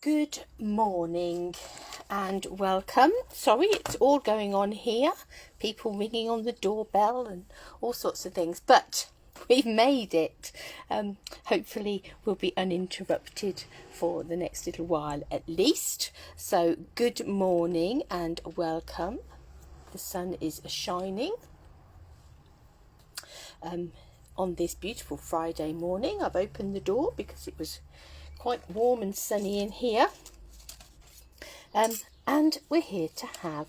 Good morning and welcome. Sorry, it's all going on here. People ringing on the doorbell and all sorts of things, but we've made it. Hopefully we'll be uninterrupted for the next little while at least. So good morning and welcome. The sun is shining on this beautiful Friday morning. I've opened the door because it was quite warm and sunny in here, and we're here to have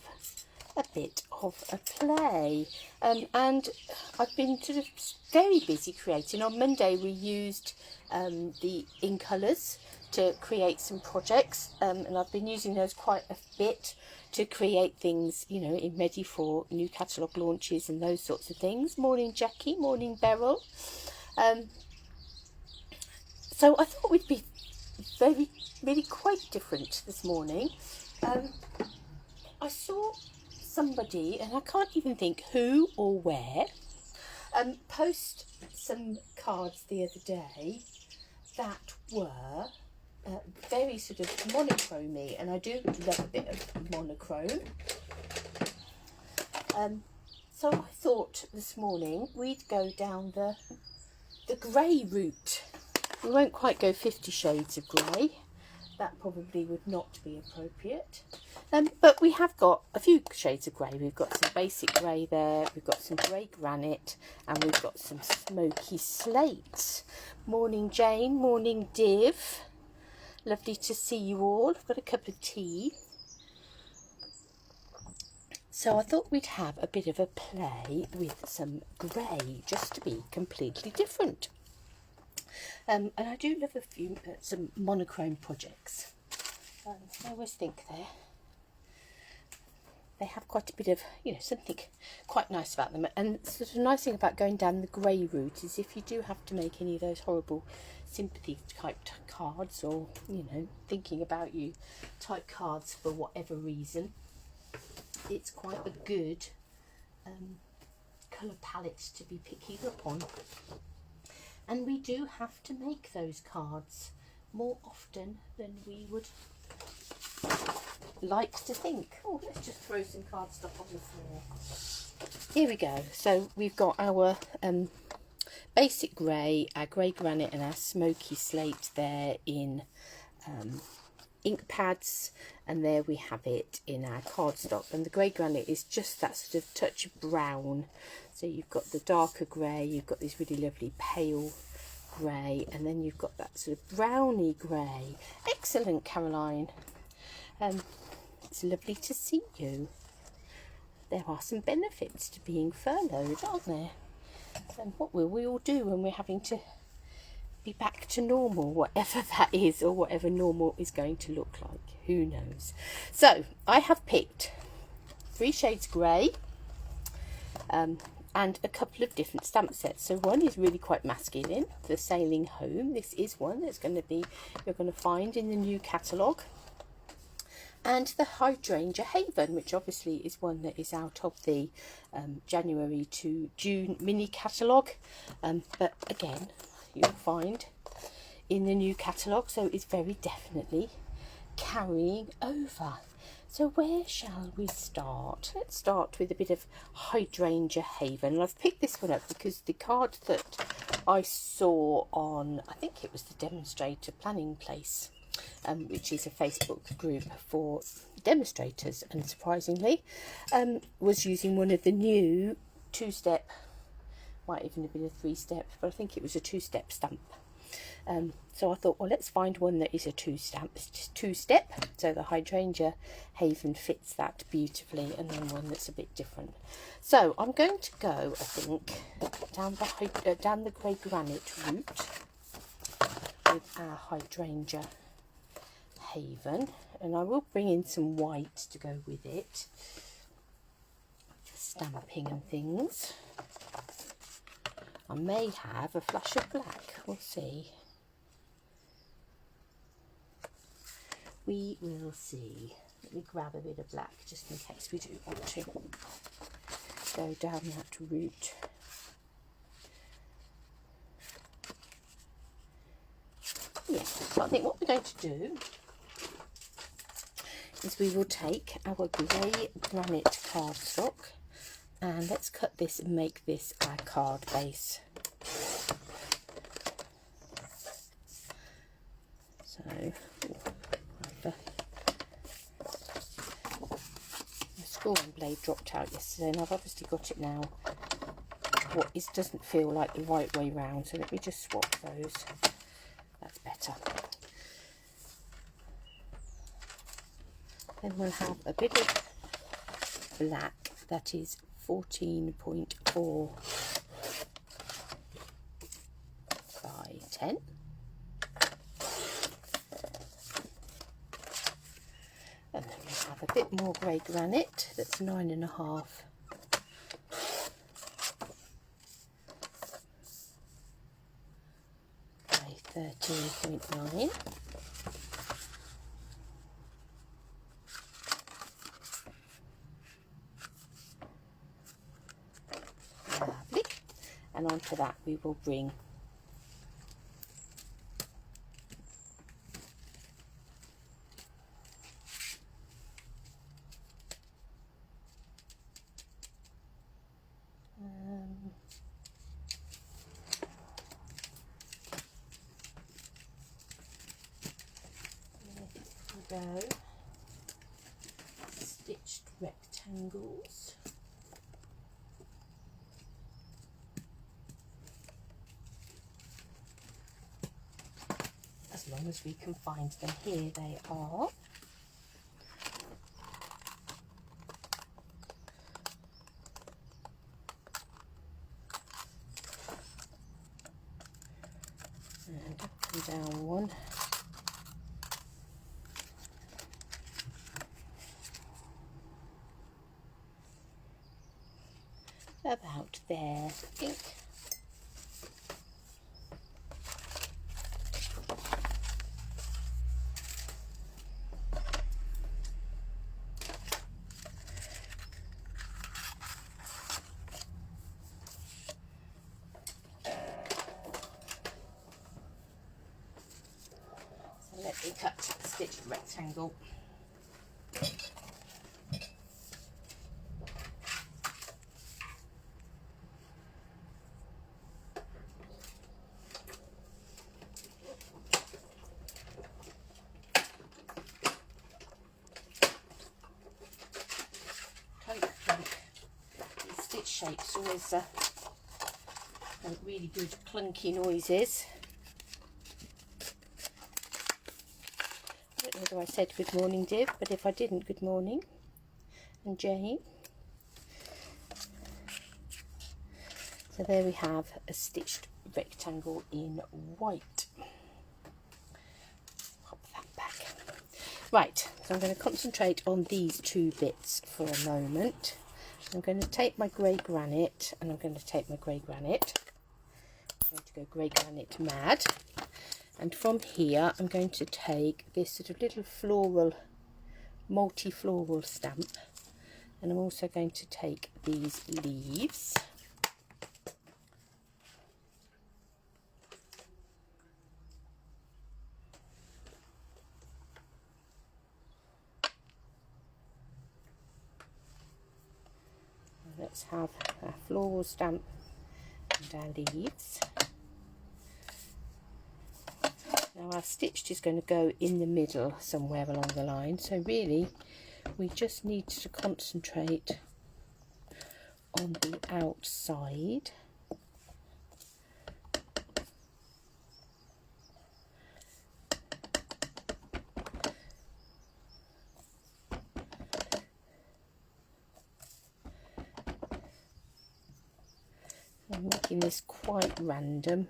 a bit of a play, and I've been sort of very busy creating. On Monday we used the in colours to create some projects, and I've been using those quite a bit to create things, you know, in ready for new catalogue launches and those sorts of things. Morning Jackie, morning Beryl. So I thought we'd be really quite different this morning. I saw somebody, and I can't even think who or where, post some cards the other day that were very sort of monochromy, and I do love a bit of monochrome. So I thought this morning we'd go down the grey route. We won't quite go 50 shades of grey. That probably would not be appropriate. But we have got a few shades of grey. We've got some basic grey there. We've got some grey granite. And we've got some smoky slate. Morning Jane. Morning Div. Lovely to see you all. I've got a cup of tea. So I thought we'd have a bit of a play with some grey, just to be completely different. And I do love some monochrome projects. I always think they have quite a bit of, you know, something quite nice about them. And sort of nice thing about going down the grey route is if you do have to make any of those horrible sympathy type cards, or, you know, thinking about you type cards for whatever reason, it's quite a good colour palette to be picking up on. And we do have to make those cards more often than we would like to think. Oh, let's just throw some cardstock on the floor. Here we go. So we've got our basic grey, our grey granite and our smoky slate there in ink pads, and there we have it in our cardstock. And the grey granite is just that sort of touch of brown. So you've got the darker grey, you've got this really lovely pale grey, and then you've got that sort of browny grey. Excellent, Caroline. It's lovely to see you. There are some benefits to being furloughed, aren't there? And what will we all do when we're having to be back to normal, whatever that is, or whatever normal is going to look like? Who knows? So I have picked 3 shades grey, and a couple of different stamp sets. So one is really quite masculine, the Sailing Home. This is one that's going to be, you're going to find in the new catalogue. And the Hydrangea Haven, which obviously is one that is out of the January to June mini catalogue. But again, you'll find in the new catalogue, so it's very definitely carrying over. So where shall we start? Let's start with a bit of Hydrangea Haven. And I've picked this one up because the card that I saw on, I think it was the Demonstrator Planning Place, which is a Facebook group for demonstrators, and surprisingly, was using one of the new 2-step, might even have been a 3-step, but I think it was a 2-step stamp. So I thought, well, let's find one that is a 2-step. So the Hydrangea Haven fits that beautifully, and then one that's a bit different. So I'm going to go, I think, down the grey granite route with our Hydrangea Haven, and I will bring in some white to go with it for stamping and things. I may have a flash of black, we'll see. We will see. Let me grab a bit of black just in case we do want to go down that route. Yes, so I think what we're going to do is we will take our grey granite cardstock and let's cut this and make this our card base. So, the scoring blade dropped out yesterday and I've obviously got it now. What is doesn't feel like the right way round, so let me just swap those. That's better. Then we'll have a bit of black that is 14.4 by 10. And then we'll have a bit more grey granite that's 9.5 by 13.9. Lovely. And onto that we will bring go stitched rectangles. As long as we can find them. Here they are. And up and down one. About there, I think. So let me cut a stitched rectangle. These stitch shapes always make really good clunky noises. I don't know whether I said good morning, Div, but if I didn't, good morning. And Jane. So there we have a stitched rectangle in white. Pop that back. Right, so I'm going to concentrate on these two bits for a moment. I'm going to take my grey granite and I'm going to take my grey granite. I'm going to go grey granite mad. And from here I'm going to take this sort of little floral, multi-floral stamp. And I'm also going to take these leaves. Let's have our floral stamp and our leaves. Now our stitched is going to go in the middle somewhere along the line, so really we just need to concentrate on the outside. I'm making this quite random.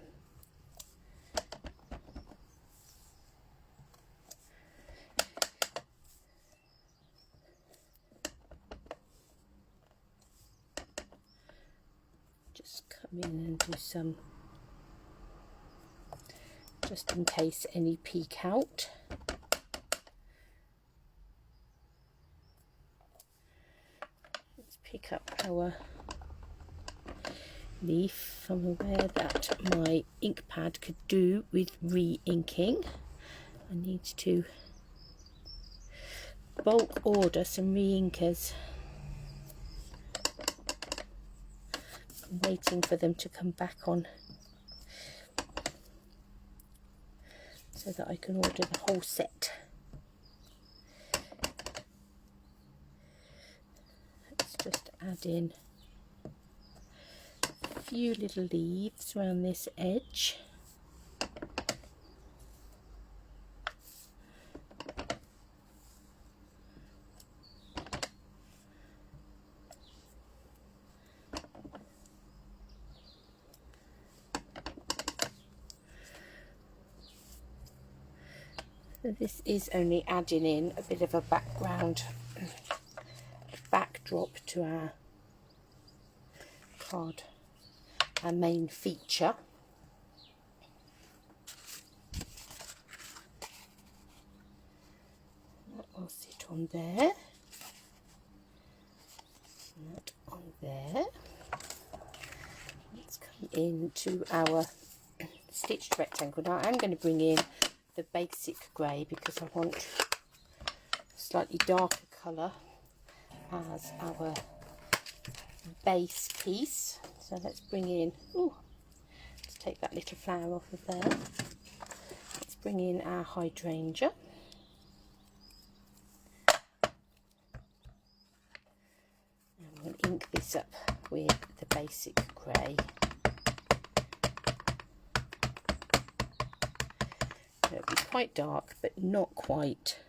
Just come in and do some, just in case any peek out. Let's pick up our leaf. I'm aware that my ink pad could do with re-inking. I need to bulk order some re-inkers. I'm waiting for them to come back on so that I can order the whole set. Let's just add in a few little leaves around this edge. So this is only adding in a bit of a background, backdrop to our card, our main feature. That will sit on there, and that on there. Let's come into our stitched rectangle. Now I'm going to bring in the basic grey because I want a slightly darker colour as our base piece. So let's bring in, let's take that little flower off of there. Let's bring in our hydrangea. And we'll ink this up with the basic grey. It'll be quite dark, but not quite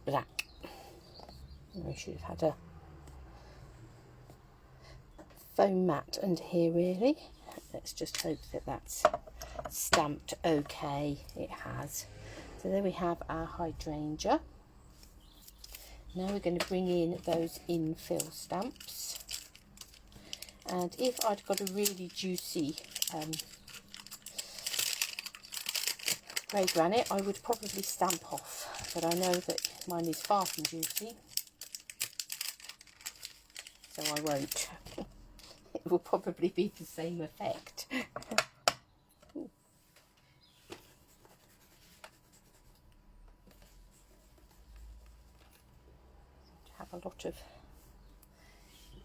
black. I should have had a foam mat under here really. Let's just hope that that's stamped okay. It has. So there we have our hydrangea. Now we're going to bring in those infill stamps. And if I'd got a really juicy grey granite, I would probably stamp off, but I know that mine is far from juicy, so I won't. It will probably be the same effect. Have a lot of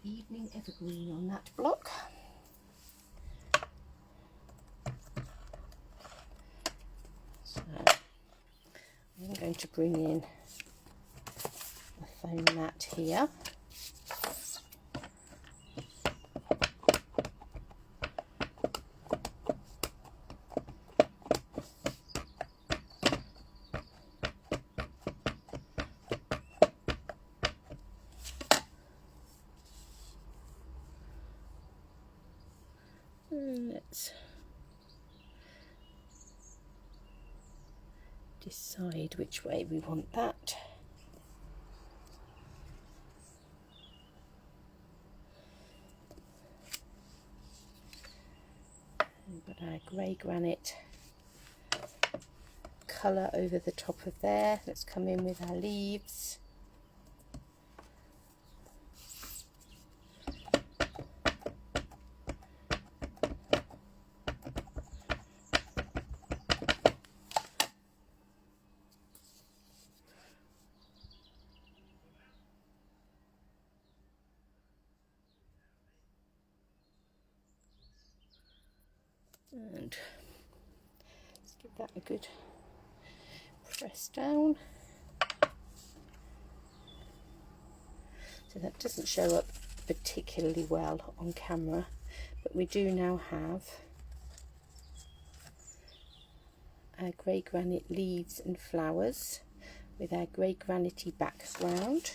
evening evergreen on that block. So I'm going to bring in the foam mat here. Let's decide which way we want that. We've got our grey granite colour over the top of there. Let's come in with our leaves. And let's give that a good press down. So that doesn't show up particularly well on camera, but we do now have our grey granite leaves and flowers with our grey granity background.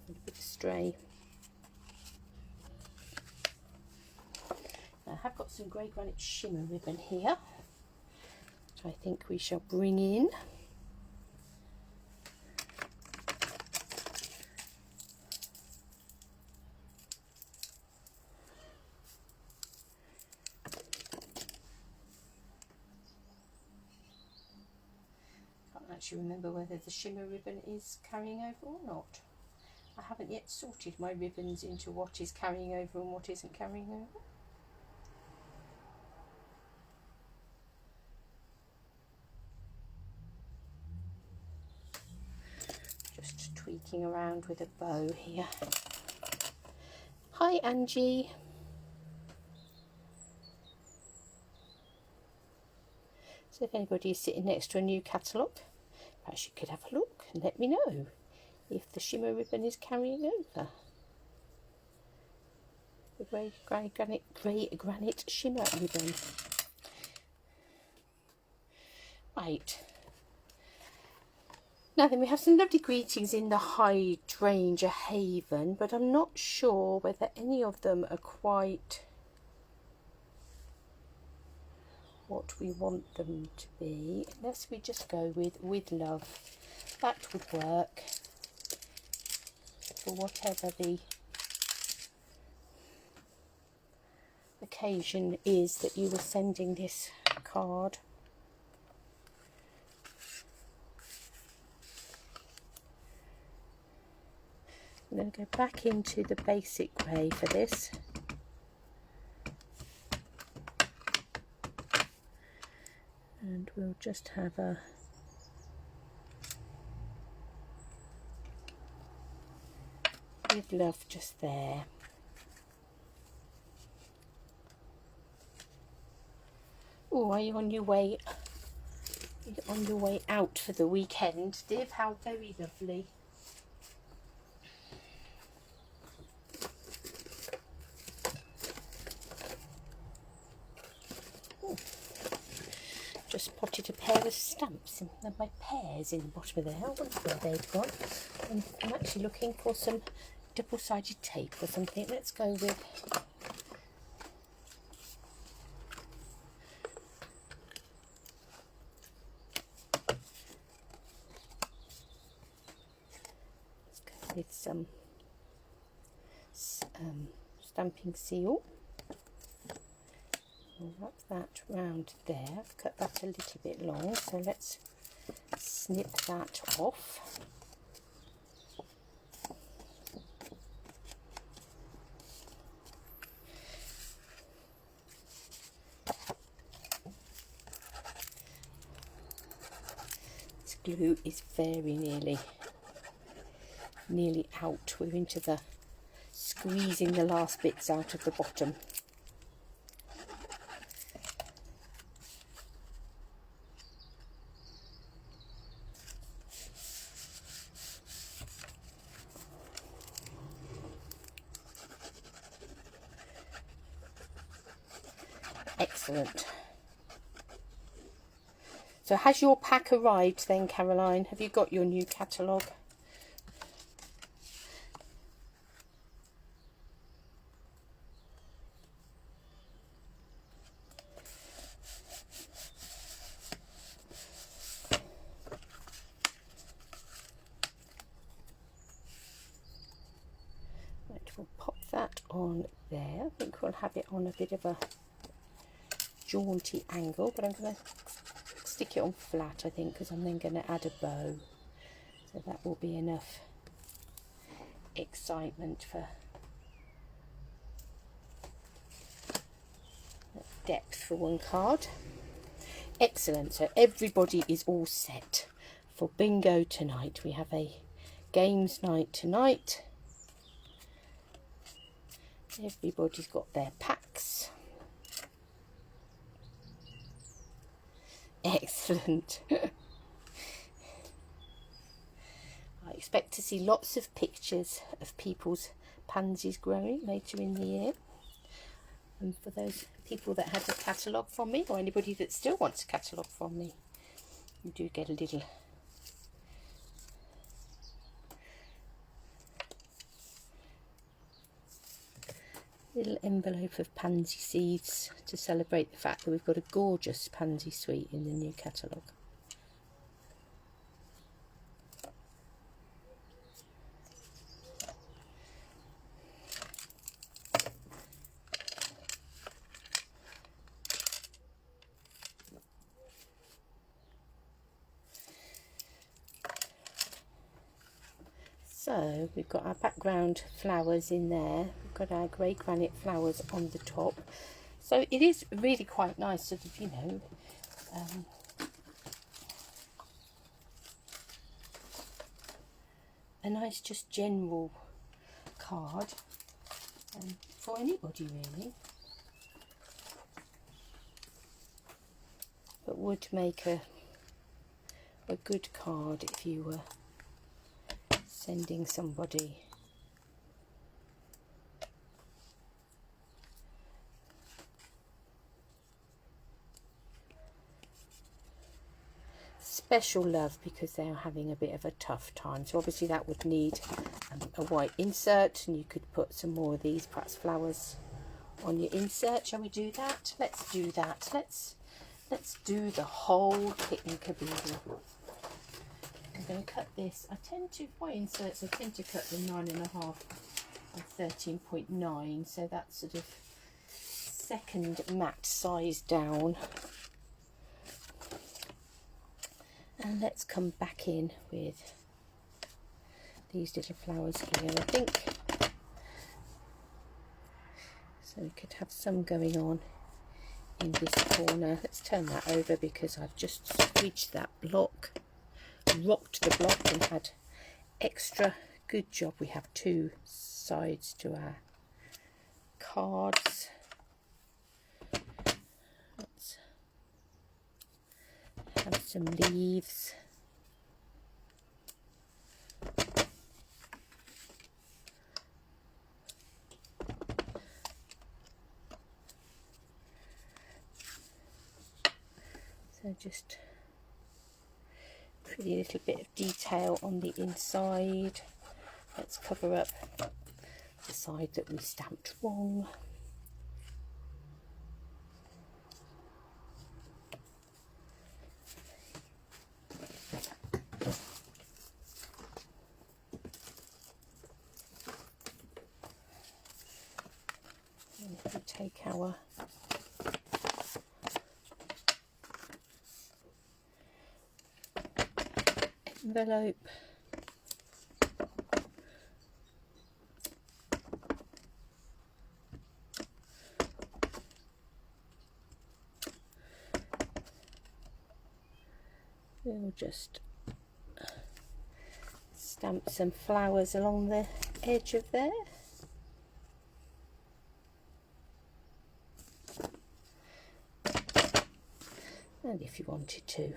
A bit stray. I have got some grey granite shimmer ribbon here, which I think we shall bring in. Can't actually remember whether the shimmer ribbon is carrying over or not. I haven't yet sorted my ribbons into what is carrying over and what isn't carrying over. sticking around with a bow here. Hi Angie. So if anybody is sitting next to a new catalogue, perhaps you could have a look and let me know if the shimmer ribbon is carrying over. The grey granite shimmer ribbon. Right. Now then, we have some lovely greetings in the Hydrangea Haven, but I'm not sure whether any of them are quite what we want them to be. Unless we just go with love. That would work for whatever the occasion is that you were sending this card. I'm going to go back into the basic grey for this. And we'll just have a with love just there. Oh, are you on your way? Are you on your way out for the weekend, Div? How very lovely. Just potted a pair of stamps in my pears in the bottom of there. I wonder where they've gone. I'm actually looking for some double-sided tape or something. Let's go with some stamping seal. I'll wrap that round there. I've cut that a little bit long, so let's snip that off. This glue is very nearly out. We're into the squeezing the last bits out of the bottom. Excellent. So has your pack arrived then, Caroline? Have you got your new catalogue? Right, we'll pop that on there. I think we'll have it on a bit of a jaunty angle, but I'm going to stick it on flat, I think, because I'm then going to add a bow, so that will be enough excitement for depth for one card. Excellent. So everybody is all set for bingo tonight. We have a games night tonight. Everybody's got their packs. Excellent. I expect to see lots of pictures of people's pansies growing later in the year. And for those people that had a catalogue from me, or anybody that still wants a catalogue from me, you do get a little envelope of pansy seeds to celebrate the fact that we've got a gorgeous pansy suite in the new catalogue. So we've got our background flowers in there, we've got our grey granite flowers on the top, so it is really quite nice, sort of, you know, a nice just general card for anybody really, but would make a good card if you were sending somebody special love because they are having a bit of a tough time. So obviously that would need a white insert, and you could put some more of these perhaps flowers on your insert. Shall we do that? Let's do that. Let's do the whole kit and caboodle. I'm going to cut this. I tend to, my inserts, I tend to cut the 9.5 and 13.9, so that's sort of second mat size down. And let's come back in with these little flowers here, I think. So we could have some going on in this corner. Let's turn that over because I've just squeeged that block, rocked the block and had extra. Good job, we have two sides to our cards. Let's have some leaves. So just pretty little bit of detail on the inside. Let's cover up the side that we stamped wrong. And if we take our envelope, we'll just stamp some flowers along the edge of there. And if you wanted to,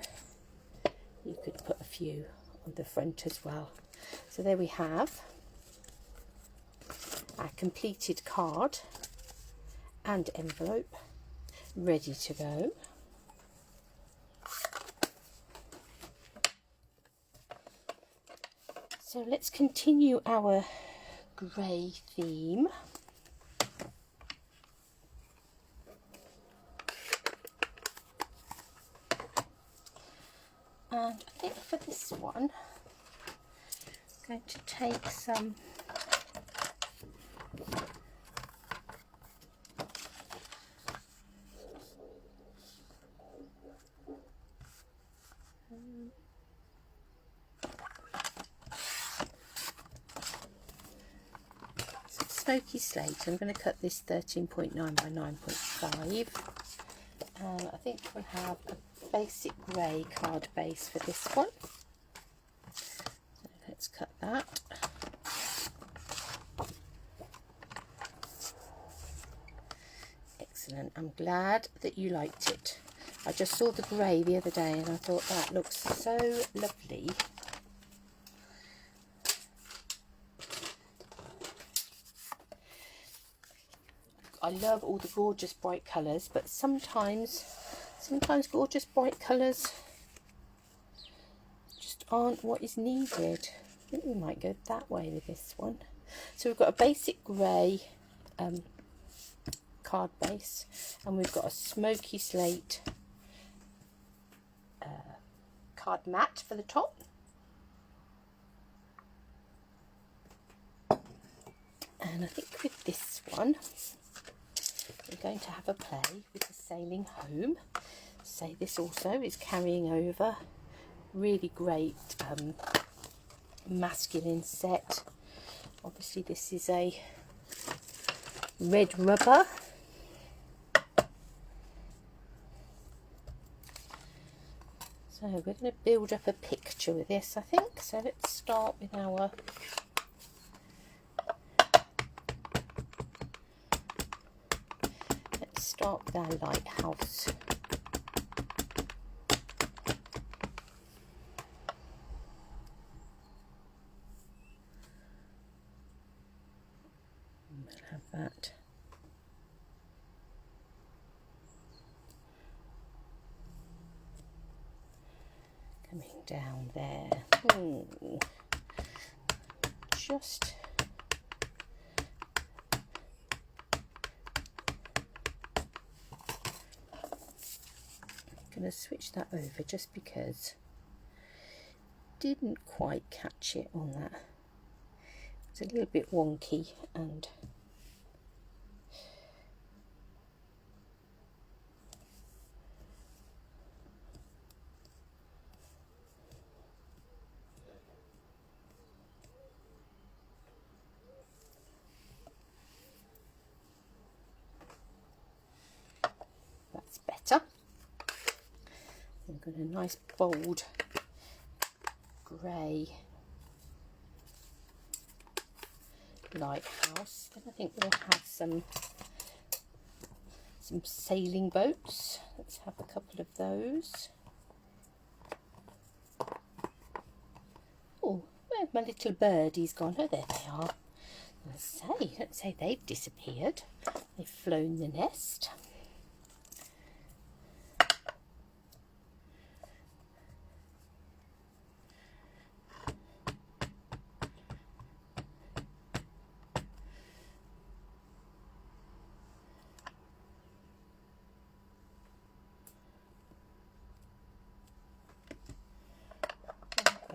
you could put a few on the front as well. So there we have our completed card and envelope ready to go. So let's continue our grey theme. And I think for this one, I'm going to take some smoky slate. I'm going to cut this 13.9 by 9.5. I think we'll have a basic grey card base for this one. So let's cut that. Excellent. I'm glad that you liked it. I just saw the grey the other day and I thought that looks so lovely. I love all the gorgeous bright colours, but sometimes gorgeous bright colours just aren't what is needed. I think we might go that way with this one. So we've got a basic grey card base, and we've got a smoky slate card mat for the top. And I think with this one, we're going to have a play with the sailing home. So this also is carrying over. Really great masculine set. Obviously this is a red rubber. So we're going to build up a picture with this, I think. So let's start with our lighthouse. We'll have that. Coming down there. Ooh. Just going to switch that over just because didn't quite catch it on that. It's a little bit wonky and that's better. We've got a nice bold grey lighthouse. Then I think we'll have some sailing boats. Let's have a couple of those. Oh, where's my little birdie's gone? Oh, there they are. Let's say they've disappeared. They've flown the nest.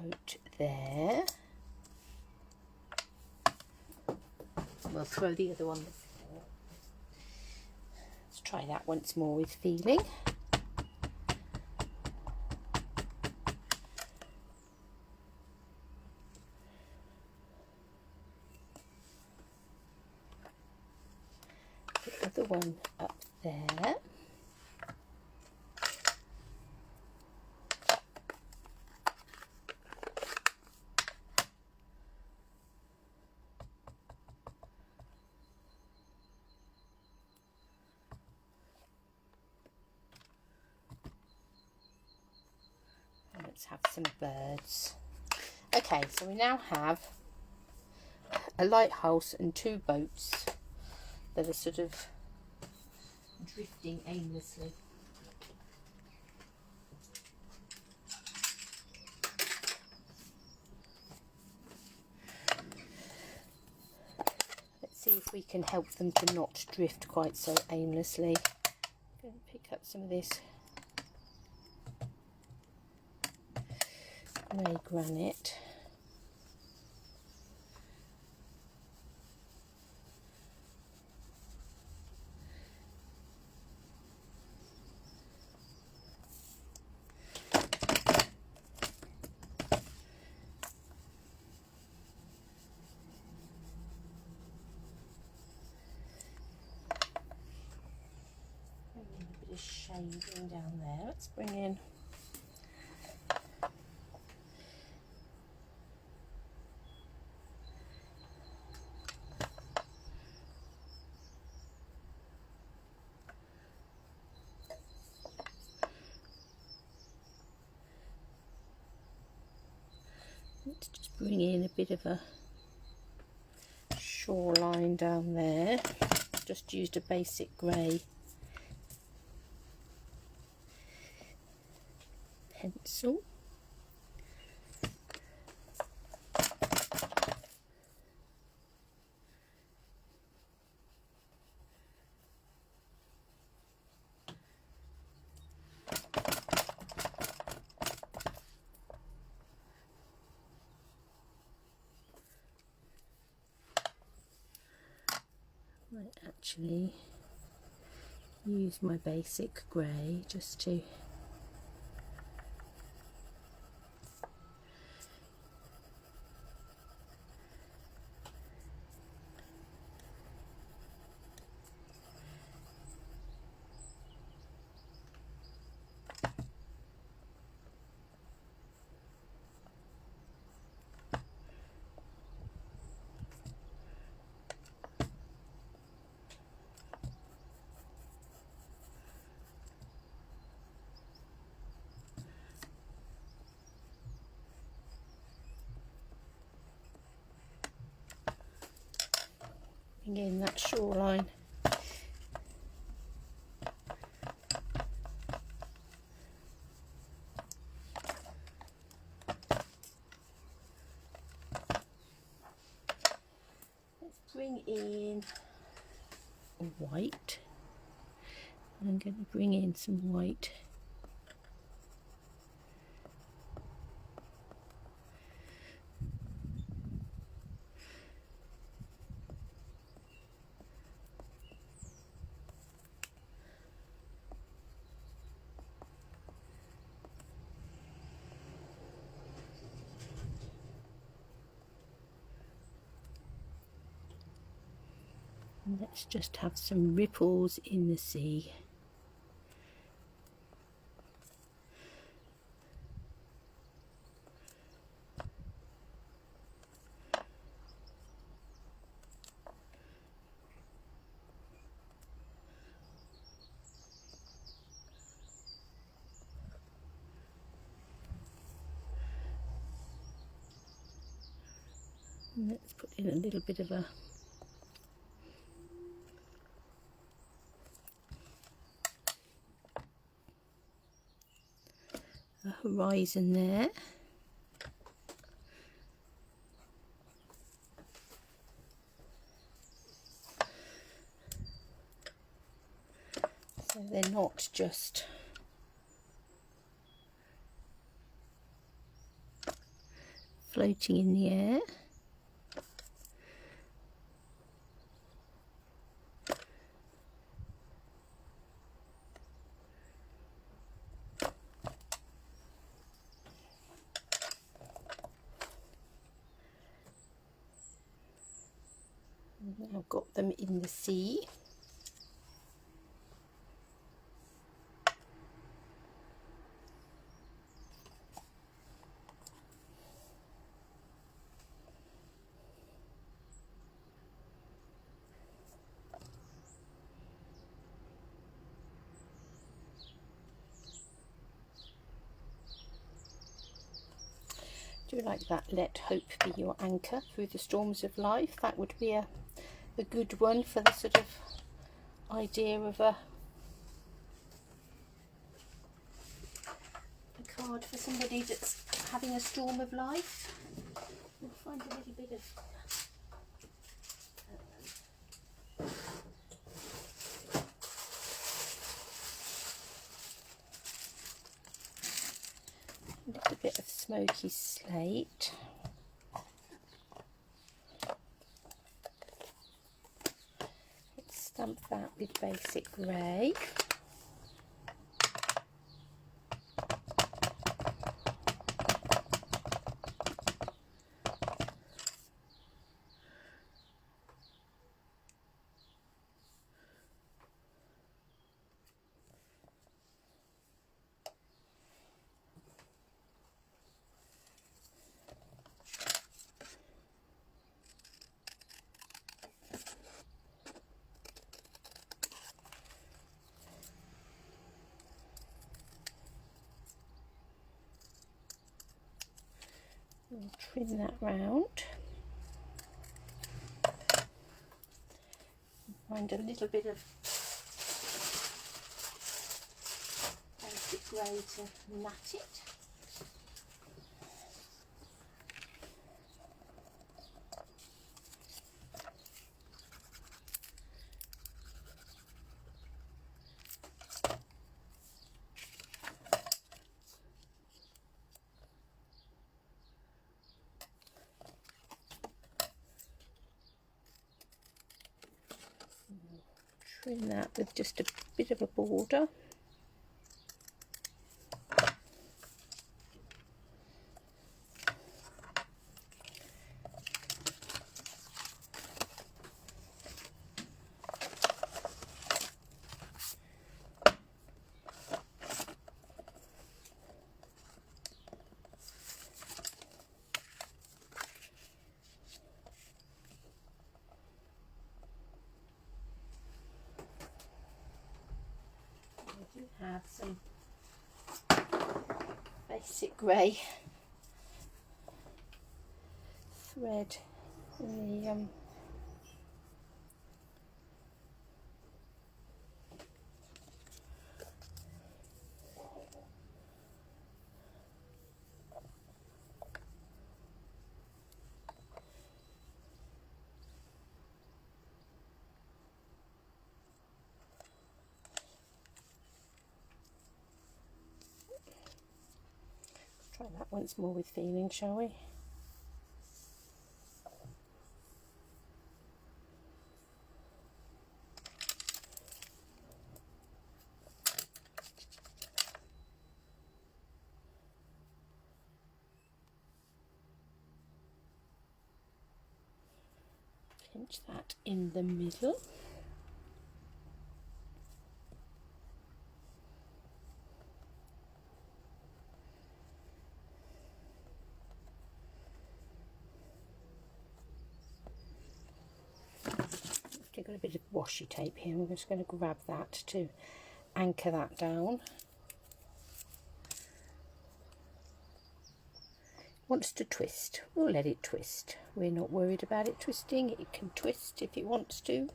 Boat there. We'll throw the other one. Let's try that once more with feeling. The other one up there. Let's have some birds. Okay, so we now have a lighthouse and two boats that are sort of drifting aimlessly. Let's see if we can help them to not drift quite so aimlessly. I'm going to pick up some of this grey granite. A bit of shading down there. Let's bring in a bit of a shoreline down there. Just used a basic grey pencil. Might actually use my basic grey just to bring in that shoreline. Bring in white. I'm going to bring in some white. Let's just have some ripples in the sea. And let's put in a little bit of a horizon there. So they're not just floating in the air. I've got them in the sea. Do you like that? Let hope be your anchor through the storms of life. That would be a good one for the sort of idea of a card for somebody that's having a storm of life. We'll find a little bit of smoky slate. Let's stamp that with basic grey. We'll trim that round. Find a little bit of basic grey to mat it. Trim that with just a bit of a border. Have some basic grey thread in Try that once more with feeling, shall we? Pinch that in the middle. I've got a bit of washi tape here. I'm just going to grab that to anchor that down. Wants to twist, we'll let it twist. We're not worried about it twisting. It can twist if it wants to.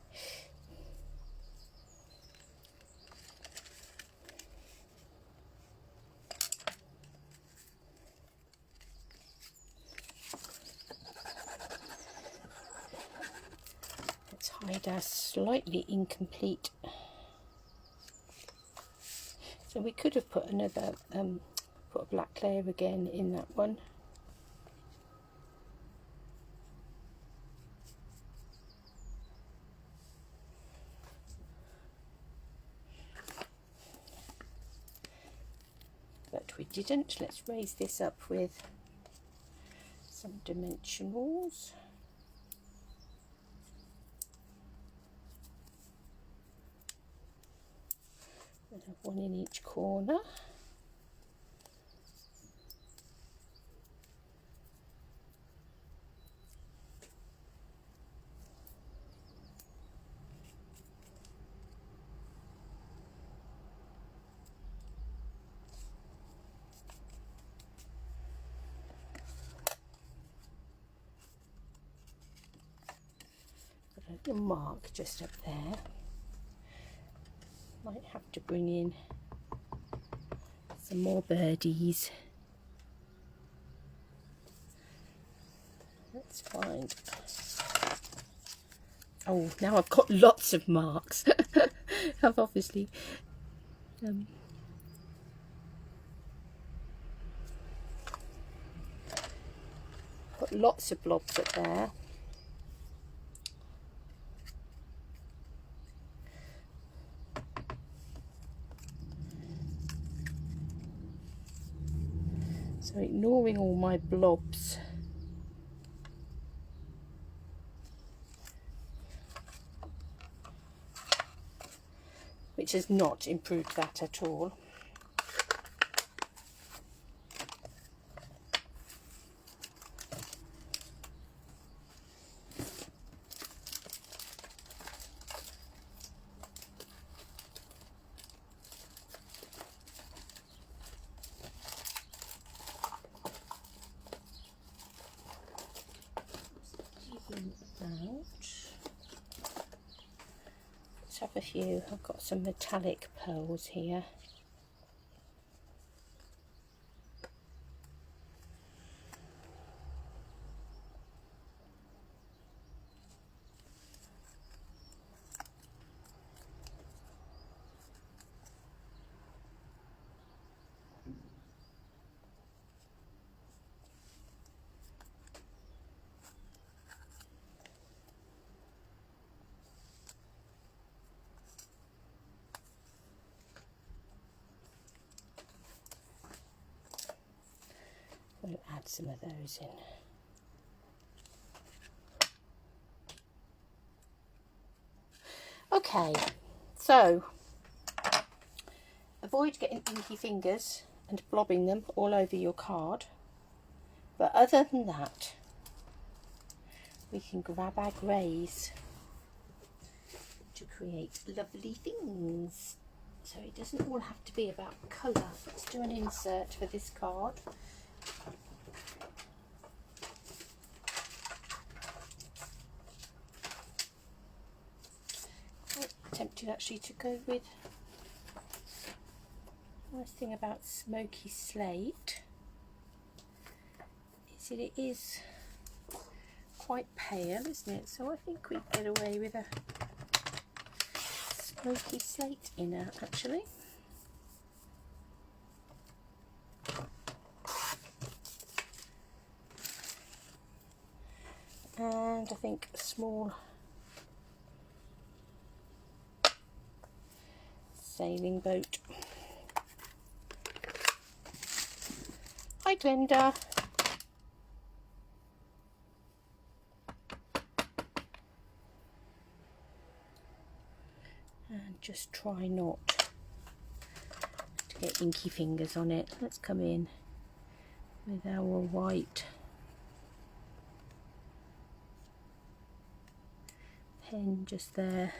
Let's hide our slightly incomplete. So we could have put another, put a black layer again in that one. But we didn't. Let's raise this up with some dimensionals. We'll have one in each corner. Got a little mark just up there. Might have to bring in some more birdies. Let's find. Oh, now I've got lots of marks. I've obviously got lots of blobs up there. So ignoring all my blobs, which has not improved that at all. Let's have a few. I've got some metallic pearls here. We'll add some of those in. Okay, so avoid getting inky fingers and blobbing them all over your card. But other than that, we can grab our greys to create lovely things. So it doesn't all have to be about colour. Let's do an insert for this card. Quite tempted actually to go with, nice thing about smoky slate is that it is quite pale, isn't it? So I think we get away with a smoky slate inner actually. and I think a small sailing boat. Hi Glenda. And just try not to get inky fingers on it. Let's come in with our white pen just there.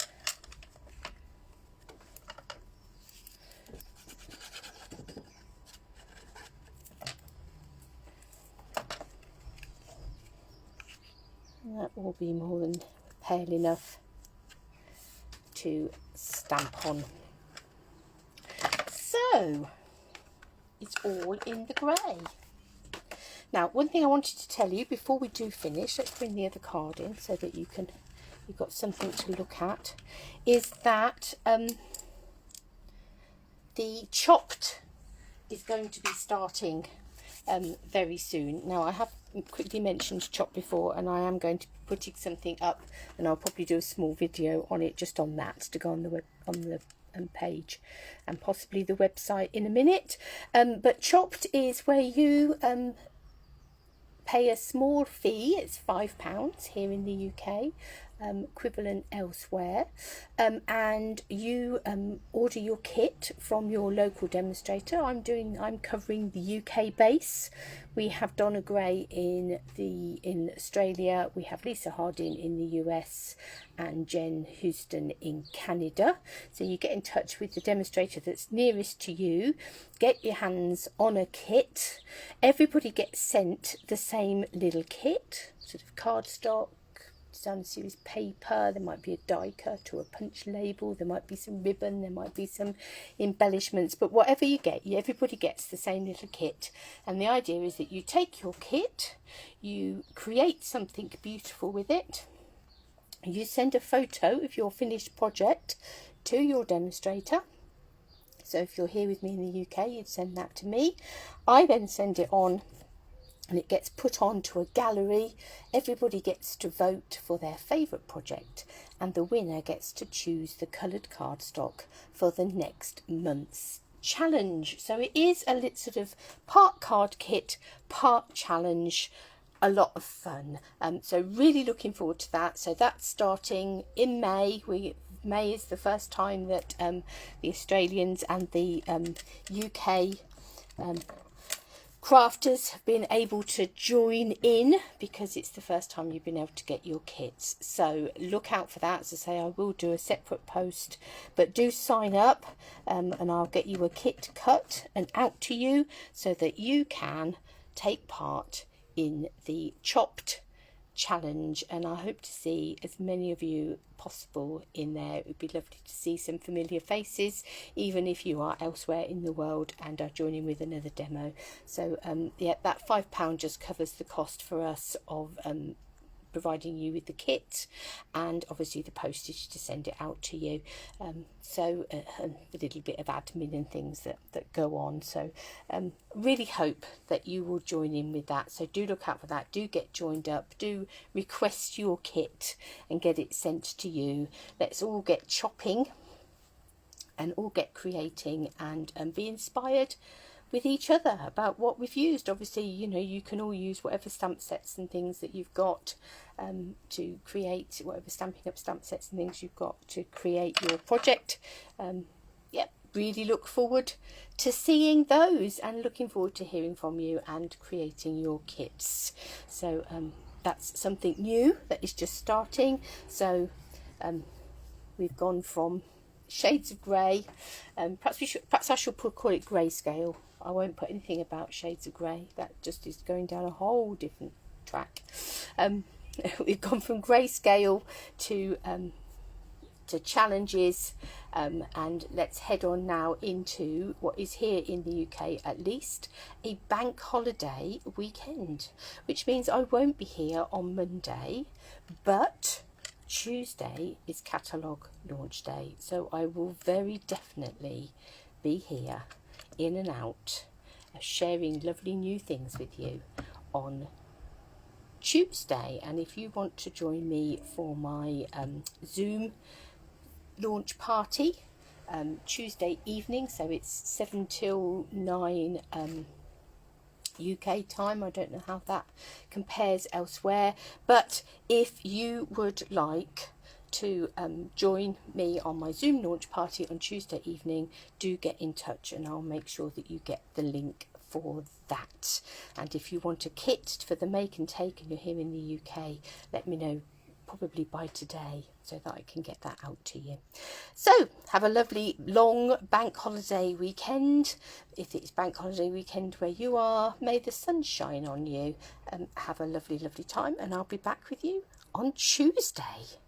And that will be more than pale enough to stamp on. So it's all in the grey. Now, one thing I wanted to tell you before we do finish, let's bring the other card in so that you've got something to look at, is that the chopped is going to be starting very soon. Now, I have quickly mentioned chopped before, and I am going to be putting something up, and I'll probably do a small video on it, just on that, to go on the web, on the page, and possibly the website in a minute. But chopped is where you pay a small fee. It's £5 here in the UK, equivalent elsewhere, and you order your kit from your local demonstrator. I'm covering the UK base. We have Donna Gray in Australia, we have Lisa Hardin in the US, and Jen Houston in Canada. So you get in touch with the demonstrator that's nearest to you, get your hands on a kit. Everybody gets sent the same little kit, sort of cardstock, design series paper. There might be a die cut or a punch label, there might be some ribbon, there might be some embellishments, but whatever you get, everybody gets the same little kit. And the idea is that you take your kit, you create something beautiful with it, you send a photo of your finished project to your demonstrator. So if you're here with me in the UK, you'd send that to me. I then send it on, and it gets put onto a gallery. Everybody gets to vote for their favourite project, and the winner gets to choose the coloured cardstock for the next month's challenge. So it is a little sort of part card kit, part challenge, a lot of fun. So really looking forward to that. So that's starting in May. May is the first time that the Australians and the UK crafters have been able to join in, because it's the first time you've been able to get your kits. So look out for that. As I say, I will do a separate post, but do sign up, and I'll get you a kit cut and out to you so that you can take part in the chopped challenge. And I hope to see as many of you possible in there. It would be lovely to see some familiar faces, even if you are elsewhere in the world and are joining with another demo. So yeah, that £5 just covers the cost for us of providing you with the kit, and obviously the postage to send it out to you. So a little bit of admin and things that go on. So really hope that you will join in with that. So do look out for that. Do get joined up. Do request your kit and get it sent to you. Let's all get chopping and all get creating, and be inspired with each other about what we've used. Obviously, you know, you can all use whatever stamp sets and things that you've got to create, whatever Stampin' Up stamp sets and things you've got to create your project. Yep, really look forward to seeing those, and looking forward to hearing from you and creating your kits. So that's something new that is just starting. So we've gone from shades of grey, perhaps I should call it Grayscale. I won't put anything about shades of grey, that just is going down a whole different track. We've gone from Grayscale to challenges, and let's head on now into what is here in the UK at least a bank holiday weekend, which means I won't be here on Monday, but Tuesday is catalogue launch day, so I will very definitely be here in and out, sharing lovely new things with you on Tuesday. And if you want to join me for my Zoom launch party, Tuesday evening, so it's 7 till 9 UK time. I don't know how that compares elsewhere, but if you would like to join me on my Zoom launch party on Tuesday evening, do get in touch and I'll make sure that you get the link for that. And if you want a kit for the make and take and you're here in the UK, let me know probably by today so that I can get that out to you. So have a lovely long bank holiday weekend. If it's bank holiday weekend where you are, may the sun shine on you. Have a lovely time, and I'll be back with you on Tuesday.